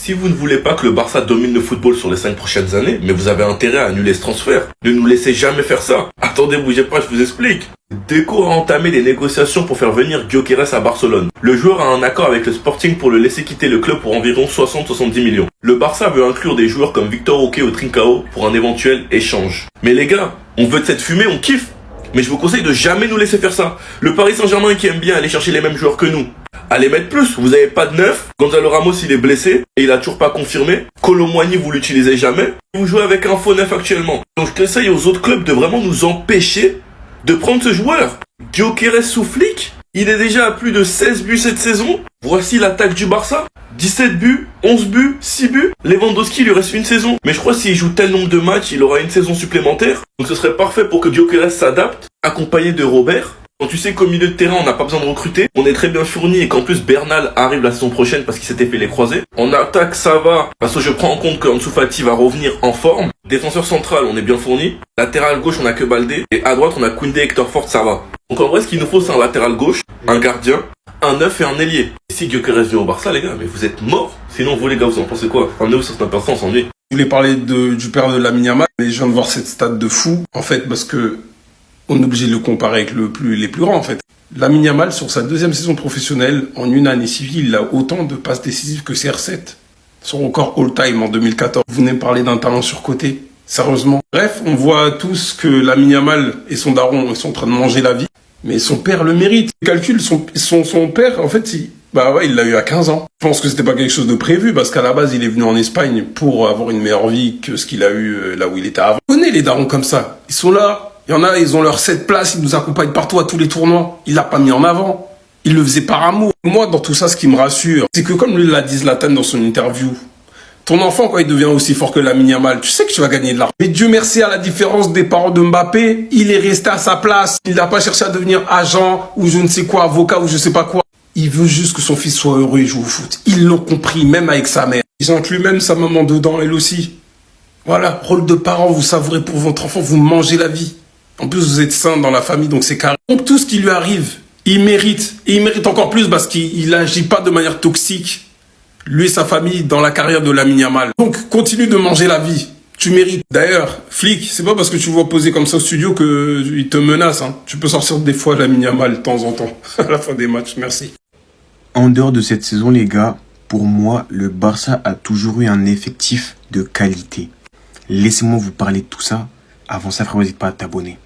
Si vous ne voulez pas que le Barça domine le football sur les 5 prochaines années, mais vous avez intérêt à annuler ce transfert, ne nous laissez jamais faire ça. Attendez, bougez pas, je vous explique. Deco a entamé des négociations pour faire venir Gyökeres à Barcelone. Le joueur a un accord avec le Sporting pour le laisser quitter le club pour environ 60-70 millions. Le Barça veut inclure des joueurs comme Victor Roque ou Trincao pour un éventuel échange. Mais les gars, on veut de cette fumée, on kiffe. Mais je vous conseille de jamais nous laisser faire ça. Le Paris Saint-Germain qui aime bien aller chercher les mêmes joueurs que nous. Allez mettre plus, vous avez pas de neuf. Gonzalo Ramos il est blessé et il a toujours pas confirmé. Kolo Muani vous l'utilisez jamais. Vous jouez avec un faux neuf actuellement. Donc je conseille aux autres clubs de vraiment nous empêcher de prendre ce joueur. Gyökeres sous Flick, il est déjà à plus de 16 buts cette saison. Voici l'attaque du Barça. 17 buts, 11 buts, 6 buts. Lewandowski il lui reste une saison. Mais je crois que s'il joue tel nombre de matchs, il aura une saison supplémentaire. Donc ce serait parfait pour que Gyökeres s'adapte, accompagné de Robert. Quand tu sais qu'au milieu de terrain, on n'a pas besoin de recruter, on est très bien fourni et qu'en plus Bernal arrive la saison prochaine parce qu'il s'était fait les croisés. En attaque, ça va, parce que je prends en compte qu'Ansu Fati va revenir en forme. Défenseur central, on est bien fourni. Latéral gauche, on a que Baldé. Et à droite, on a Koundé, Hector Ford, ça va. Donc en vrai, ce qu'il nous faut, c'est un latéral gauche, un gardien, un neuf et un ailier. Et si Gyökeres vient au Barça, les gars, mais vous êtes morts. Sinon, vous les gars, vous en pensez quoi? Un neuf, ça c'est un personne, on s'ennuie. Je voulais parler du père de Lamine Yamal, mais je viens de voir cette stat de fou, en fait, parce que on est obligé de le comparer avec les plus grands, en fait. Lamine Yamal, sur sa deuxième saison professionnelle, en une année civile, il a autant de passes décisives que CR7. Son record all-time en 2014. Vous venez me parler d'un talent surcoté. Sérieusement. Bref, on voit tous que Lamine Yamal et son daron ils sont en train de manger la vie. Mais son père le mérite. Il calcule son père, en fait, il l'a eu à 15 ans. Je pense que c'était pas quelque chose de prévu, parce qu'à la base, il est venu en Espagne pour avoir une meilleure vie que ce qu'il a eu là où il était avant. Vous connaissez les darons comme ça. Ils sont là. Il y en a, ils ont leur 7 places, ils nous accompagnent partout à tous les tournois. Il l'a pas mis en avant. Il le faisait par amour. Moi, dans tout ça, ce qui me rassure, c'est que comme lui l'a dit Zlatan dans son interview, ton enfant, quand il devient aussi fort que Lamine Yamal, tu sais que tu vas gagner de l'argent. Mais Dieu merci, à la différence des parents de Mbappé, il est resté à sa place. Il n'a pas cherché à devenir agent ou je ne sais quoi, avocat ou je sais pas quoi. Il veut juste que son fils soit heureux et joue au foot. Ils l'ont compris, même avec sa mère. Ils incluent même sa maman dedans, elle aussi. Voilà, rôle de parent, vous savourez pour votre enfant, vous mangez la vie. En plus, vous êtes sain dans la famille, donc c'est carré. Donc tout ce qui lui arrive, il mérite. Et il mérite encore plus parce qu'il n'agit pas de manière toxique, lui et sa famille, dans la carrière de Lamine Yamal. Donc continue de manger la vie. Tu mérites. D'ailleurs, Flick, c'est pas parce que tu vois poser comme ça au studio qu'il te menace. Hein. Tu peux sortir des fois Lamine Yamal de temps en temps, à la fin des matchs. Merci. En dehors de cette saison, les gars, pour moi, le Barça a toujours eu un effectif de qualité. Laissez-moi vous parler de tout ça. Avant ça, frère, n'hésite pas à t'abonner.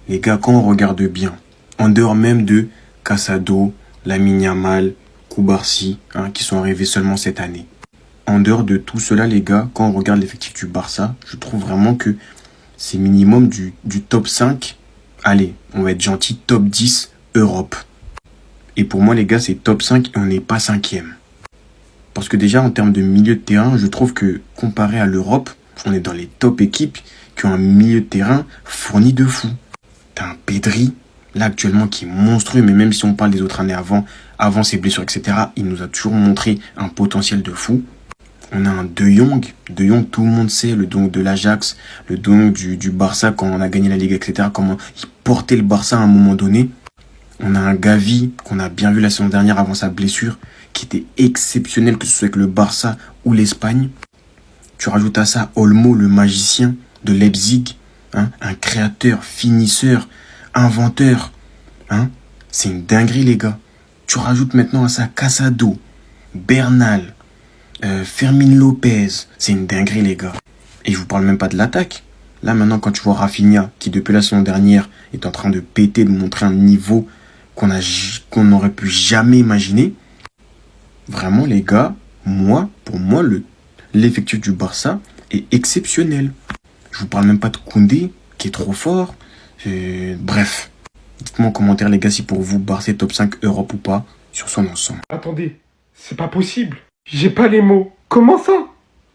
Les gars, quand on regarde bien, en dehors même de Casado, Lamine Yamal, Koubarsi, qui sont arrivés seulement cette année. En dehors de tout cela, les gars, quand on regarde l'effectif du Barça, je trouve vraiment que c'est minimum du top 5. Allez, on va être gentil, top 10 Europe. Et pour moi, les gars, c'est top 5 et on n'est pas 5e. Parce que déjà, en termes de milieu de terrain, je trouve que comparé à l'Europe, on est dans les top équipes qui ont un milieu de terrain fourni de fou. T'as un Pedri, là actuellement, qui est monstrueux, mais même si on parle des autres années avant ses blessures, etc., il nous a toujours montré un potentiel de fou. On a un De Jong, tout le monde sait, le De Jong de l'Ajax, le De Jong du Barça quand on a gagné la Ligue, etc., comment il portait le Barça à un moment donné. On a un Gavi, qu'on a bien vu la saison dernière avant sa blessure, qui était exceptionnel, que ce soit avec le Barça ou l'Espagne. Tu rajoutes à ça Olmo, le magicien de Leipzig, un créateur, finisseur, inventeur. C'est une dinguerie, les gars. Tu rajoutes maintenant à ça Casado, Bernal, Fermin Lopez. C'est une dinguerie, les gars. Et je vous parle même pas de l'attaque. Là, maintenant, quand tu vois Rafinha, qui depuis la saison dernière est en train de péter, de montrer un niveau qu'on n'aurait pu jamais imaginer. Vraiment, les gars, pour moi, l'effectif du Barça est exceptionnel. Je vous parle même pas de Koundé, qui est trop fort. Bref, dites-moi en commentaire, les gars, si pour vous, Barça est top 5 Europe ou pas, sur son ensemble. Attendez, c'est pas possible. J'ai pas les mots. Comment ça?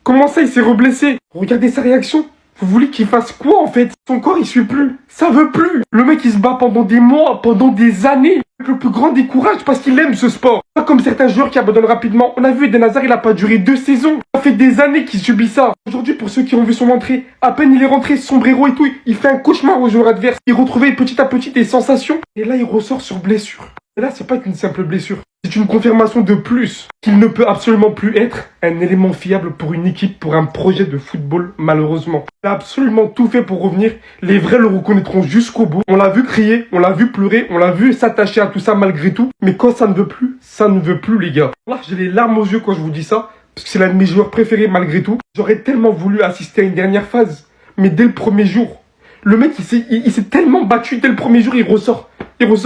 Comment ça, il s'est reblessé? Regardez sa réaction. Vous voulez qu'il fasse quoi, en fait? Son corps, il suit plus. Ça veut plus. Le mec, il se bat pendant des mois, pendant des années. Avec le plus grand des courages, parce qu'il aime ce sport. Pas comme certains joueurs qui abandonnent rapidement. On a vu Eden Hazard, il a pas duré 2 saisons. Ça fait des années qu'il subit ça. Aujourd'hui, pour ceux qui ont vu son entrée, à peine il est rentré, sombrero et tout, il fait un cauchemar aux joueurs adverses. Il retrouvait petit à petit des sensations. Et là, il ressort sur blessure. Et là, c'est pas qu'une simple blessure. C'est une confirmation de plus qu'il ne peut absolument plus être un élément fiable pour une équipe, pour un projet de football, malheureusement. Il a absolument tout fait pour revenir. Les vrais le reconnaîtront jusqu'au bout. On l'a vu crier, on l'a vu pleurer, on l'a vu s'attacher à tout ça malgré tout. Mais quand ça ne veut plus, ça ne veut plus, les gars. Là, j'ai les larmes aux yeux quand je vous dis ça, parce que c'est l'un de mes joueurs préférés malgré tout. J'aurais tellement voulu assister à une dernière phase, mais dès le premier jour. Le mec, il s'est tellement battu dès le premier jour, il ressort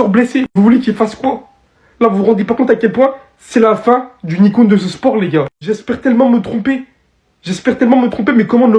blessé. Vous voulez qu'il fasse quoi? Là, vous vous rendez pas compte à quel point c'est la fin d'une icône de ce sport, les gars. J'espère tellement me tromper, mais comment ne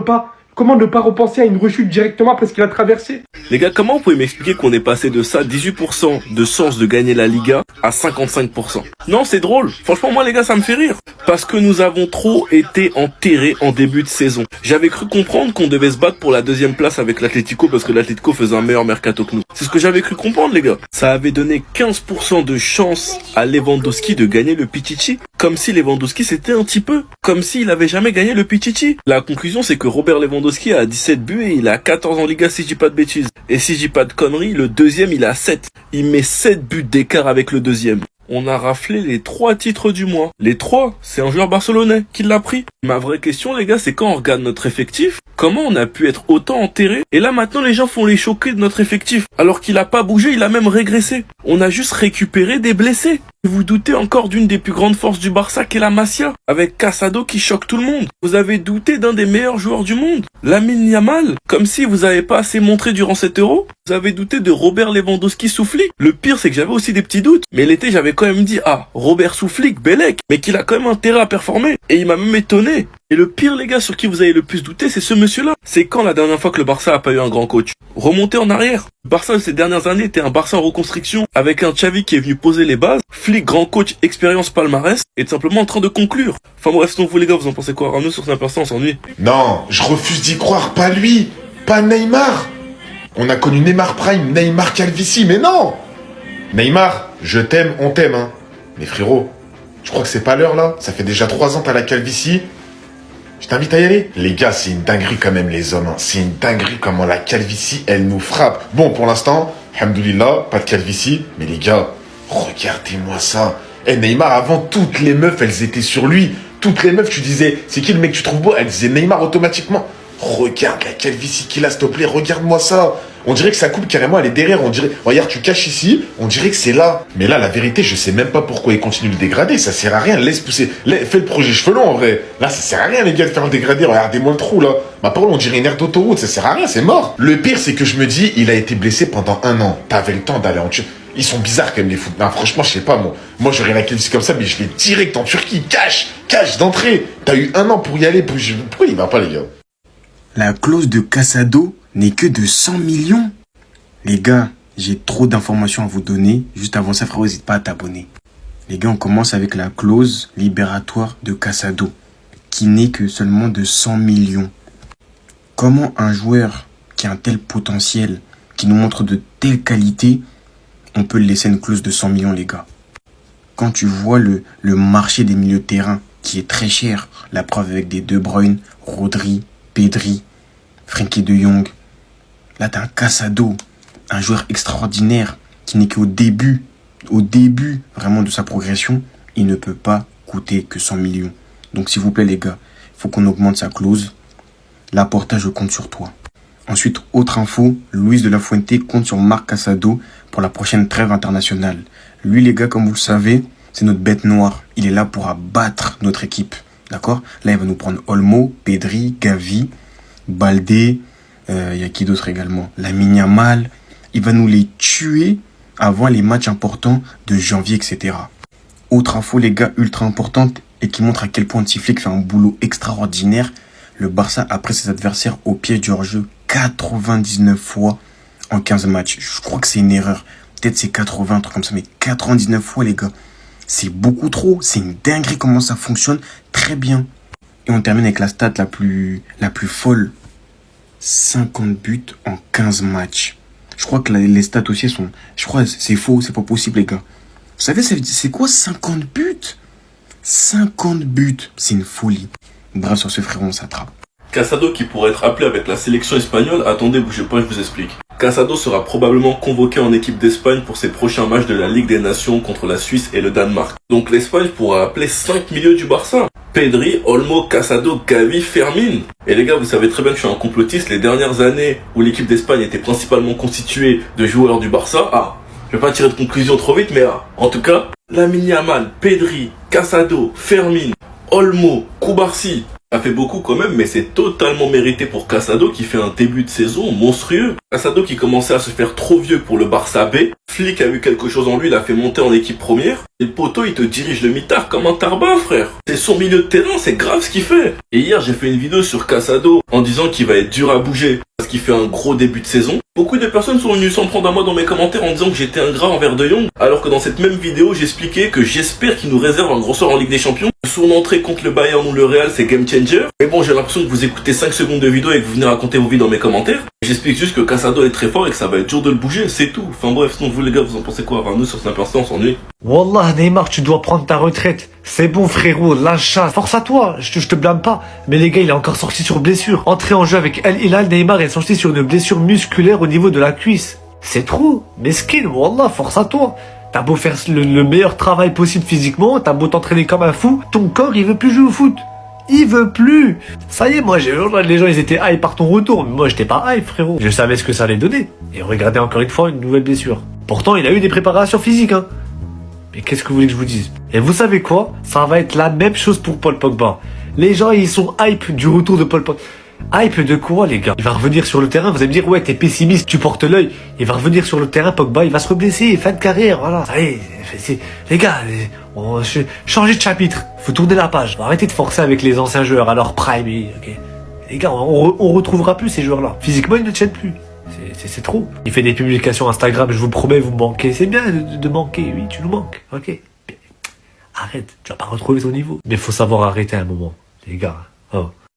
pas repenser à une rechute directement après ce qu'il a traversé? Les gars, comment vous pouvez m'expliquer qu'on est passé de ça, 18% de chance de gagner la Liga, à 55%? Non, c'est drôle. Franchement, moi, les gars, ça me fait rire. Parce que nous avons trop été enterrés en début de saison. J'avais cru comprendre qu'on devait se battre pour la deuxième place avec l'Atlético parce que l'Atlético faisait un meilleur mercato que nous. C'est ce que j'avais cru comprendre, les gars. Ça avait donné 15% de chance à Lewandowski de gagner le Pichichi. Comme si Lewandowski c'était un petit peu. Comme s'il avait jamais gagné le Pichichi. La conclusion, c'est que Robert Lewandowski a 17 buts et il a 14 en Liga si je dis pas de bêtises. Et si je dis pas de conneries, le deuxième il a 7. Il met 7 buts d'écart avec le deuxième. On a raflé les 3 titres du mois. Les 3, c'est un joueur barcelonais qui l'a pris. Ma vraie question, les gars, c'est quand on regarde notre effectif, comment on a pu être autant enterré? Et là, maintenant, les gens font les choquer de notre effectif. Alors qu'il a pas bougé, il a même régressé. On a juste récupéré des blessés. Vous doutez encore d'une des plus grandes forces du Barça qu'est la Masia, avec Casado qui choque tout le monde. Vous avez douté d'un des meilleurs joueurs du monde, Lamine Yamal, comme si vous avez pas assez montré durant cet Euro. Vous avez douté de Robert Lewandowski Souflik. Le pire, c'est que j'avais aussi des petits doutes. Mais l'été, j'avais quand même dit, ah, Robert Souflik, Bellec, mais qu'il a quand même intérêt à performer. Et il m'a même étonné. Et le pire, les gars, sur qui vous avez le plus douté, c'est ce monsieur-là. C'est quand la dernière fois que le Barça a pas eu un grand coach? Remontez en arrière. Le Barça de ces dernières années était un Barça en reconstruction, avec un Xavi qui est venu poser les bases, Flick, grand coach, expérience palmarès, et tout simplement en train de conclure. Enfin bref, sinon vous les gars, vous en pensez quoi? Arnaud, sur cet instant, on s'ennuie. Non, je refuse d'y croire, pas lui, pas Neymar. On a connu Neymar Prime, Neymar Calvici, mais non. Neymar, je t'aime, on t'aime, hein. Mais frérot, je crois que c'est pas l'heure là. Ça fait déjà 3 ans t'as la calvitie. Je t'invite à y aller. Les gars, c'est une dinguerie quand même les hommes. Hein. C'est une dinguerie comment la calvitie, elle nous frappe. Bon, pour l'instant, alhamdoulilah, pas de calvitie. Mais les gars, regardez-moi ça. Neymar, avant, toutes les meufs, elles étaient sur lui. Toutes les meufs, tu disais, c'est qui le mec que tu trouves beau? Elles disaient Neymar automatiquement. Regarde la calvitie qu'il a, s'il te plaît, regarde-moi ça. On dirait que sa coupe, carrément, elle est derrière. On dirait, regarde, tu caches ici, on dirait que c'est là. Mais là, la vérité, je sais même pas pourquoi il continue de le dégrader. Ça sert à rien, laisse pousser. Fais le projet cheveux longs, en vrai. Là, ça sert à rien, les gars, de faire le dégradé. Regardez-moi le trou, là. Ma parole, on dirait une aire d'autoroute. Ça sert à rien, c'est mort. Le pire, c'est que je me dis, il a été blessé pendant 1 an. T'avais le temps d'aller en Turquie. Ils sont bizarres, quand même, les foot. Non, franchement, je sais pas, moi. Moi, j'aurais la calvitie comme ça, mais je vais direct en Turquie. Cache d'entrée. T'as eu 1 an pour y aller. Pourquoi il va pas, les gars? La clause de Casado n'est que de 100 millions. Les gars, j'ai trop d'informations à vous donner. Juste avant ça, frérot, n'hésite pas à t'abonner. Les gars, on commence avec la clause libératoire de Casado, qui n'est que seulement de 100 millions. Comment un joueur qui a un tel potentiel, qui nous montre de telles qualités, on peut le laisser une clause de 100 millions, les gars? Quand tu vois le marché des milieux de terrain, qui est très cher, la preuve avec des De Bruyne, Rodri, Pedri, Frenkie de Jong. Là, t'as un Casado, un joueur extraordinaire qui n'est qu'au début vraiment de sa progression. Il ne peut pas coûter que 100 millions. Donc, s'il vous plaît, les gars, il faut qu'on augmente sa clause. Laporta, je compte sur toi. Ensuite, autre info, Luis de la Fuente compte sur Marc Casado pour la prochaine trêve internationale. Lui, les gars, comme vous le savez, c'est notre bête noire. Il est là pour abattre notre équipe. D'accord? Là, il va nous prendre Olmo, Pedri, Gavi, Baldé, y a qui d'autre également? Lamine Yamal. Il va nous les tuer avant les matchs importants de janvier, etc. Autre info, les gars, ultra importante et qui montre à quel point Tiflik fait un boulot extraordinaire. Le Barça a pris ses adversaires au pied du hors-jeu 99 fois en 15 matchs. Je crois que c'est une erreur. Peut-être c'est 80, un truc comme ça, mais 99 fois, les gars. C'est beaucoup trop. C'est une dinguerie comment ça fonctionne très bien. Et on termine avec la stat la plus folle. 50 buts en 15 matchs. Je crois que les stats aussi sont... Je crois que c'est faux, c'est pas possible, les gars. Vous savez, c'est quoi 50 buts? 50 buts, c'est une folie. Bref, sur ce frérot, on s'attrape. Casado qui pourrait être appelé avec la sélection espagnole. Attendez, bougez pas, je vous explique. Casado sera probablement convoqué en équipe d'Espagne pour ses prochains matchs de la Ligue des Nations contre la Suisse et le Danemark. Donc l'Espagne pourra appeler 5 milieux du Barça. Pedri, Olmo, Casado, Gavi, Fermin. Et les gars, vous savez très bien que je suis un complotiste. Les dernières années où l'équipe d'Espagne était principalement constituée de joueurs du Barça, je vais pas tirer de conclusion trop vite, mais en tout cas, Lamine Yamal, Pedri, Casado, Fermin, Olmo, Cubarsí, ça fait beaucoup quand même, mais c'est totalement mérité pour Casado qui fait un début de saison monstrueux. Casado qui commençait à se faire trop vieux pour le Barça B. Flick a vu quelque chose en lui, il a fait monter en équipe première. Et le poteau, il te dirige le mitard comme un tarbin, frère. C'est son milieu de terrain, c'est grave ce qu'il fait. Et hier, j'ai fait une vidéo sur Casado en disant qu'il va être dur à bouger parce qu'il fait un gros début de saison. Beaucoup de personnes sont venues s'en prendre à moi dans mes commentaires en disant que j'étais ingrat envers De Jong, alors que dans cette même vidéo, j'expliquais que j'espère qu'il nous réserve un gros sort en Ligue des Champions. Son entrée contre le Bayern ou le Real, c'est game changer. Mais bon, j'ai l'impression que vous écoutez 5 secondes de vidéo et que vous venez raconter vos vies dans mes commentaires. J'explique juste que Casado est très fort et que ça va être dur de le bouger, c'est tout. Enfin bref, sinon vous les gars, vous en pensez quoi? Enfin, nous sur Snap Instant, on s'ennuie. Wallah, Neymar, tu dois prendre ta retraite. C'est bon, frérot, lâche ça. Force à toi, je te blâme pas. Mais les gars, il est encore sorti sur blessure. Entré en jeu avec El Hilal, Neymar est sorti sur une blessure musculaire au niveau de la cuisse. C'est trop. Mesquine, Wallah, force à toi. T'as beau faire le meilleur travail possible physiquement, t'as beau t'entraîner comme un fou, ton corps, il veut plus jouer au foot. Il veut plus. Ça y est, moi, les gens, ils étaient hype par ton retour. Mais moi, j'étais pas hype, frérot. Je savais ce que ça allait donner. Et regardez encore une fois une nouvelle blessure. Pourtant, il a eu des préparations physiques, hein. Mais qu'est-ce que vous voulez que je vous dise? Et vous savez quoi? Ça va être la même chose pour Paul Pogba. Les gens, ils sont hype du retour de Paul Pogba. Hype de quoi, les gars? Il va revenir sur le terrain, vous allez me dire, ouais, t'es pessimiste, tu portes l'œil. Il va revenir sur le terrain, Pogba, il va se reblesser, fin de carrière, voilà. Ça y est, les gars, changez de chapitre, faut tourner la page. Faut arrêter de forcer avec les anciens joueurs à leur prime, ok? Les gars, on retrouvera plus ces joueurs-là. Physiquement, ils ne tiennent plus. C'est trop. Il fait des publications Instagram, je vous promets, vous me manquez. C'est bien de manquer, oui, tu nous manques, ok? Arrête, tu vas pas retrouver ton niveau. Mais faut savoir arrêter à un moment, les gars. Oh.